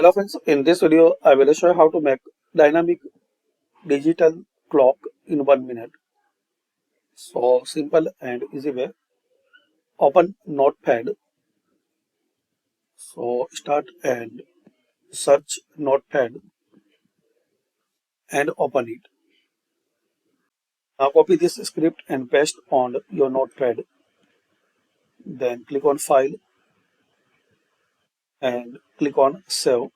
Hello friends, in this video I will show you how to make dynamic digital clock in 1 minute. So simple and easy way. Open Notepad. So start and search Notepad and open it. Now copy this script and paste on your Notepad. Then click on File and click on Save.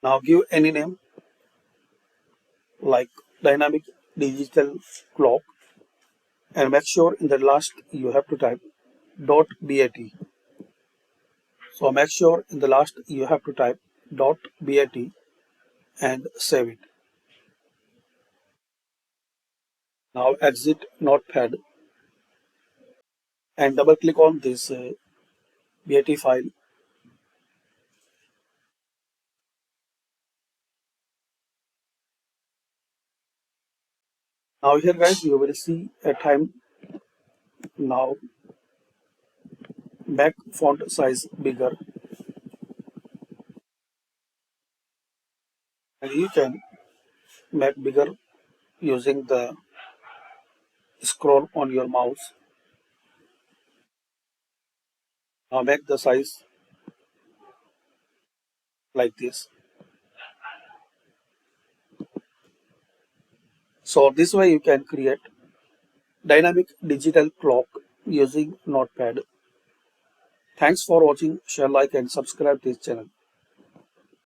Now give any name like dynamic digital clock and make sure in the last you have to type .bat. So make sure in the last you have to type .bat and save it. Now exit Notepad and double click on this BAT file. Now here guys you will see a time. Now make font size bigger and you can make bigger using the scroll on your mouse. Now make the size like this. So this way you can create dynamic digital clock using Notepad. Thanks for watching. Share, like and subscribe this channel.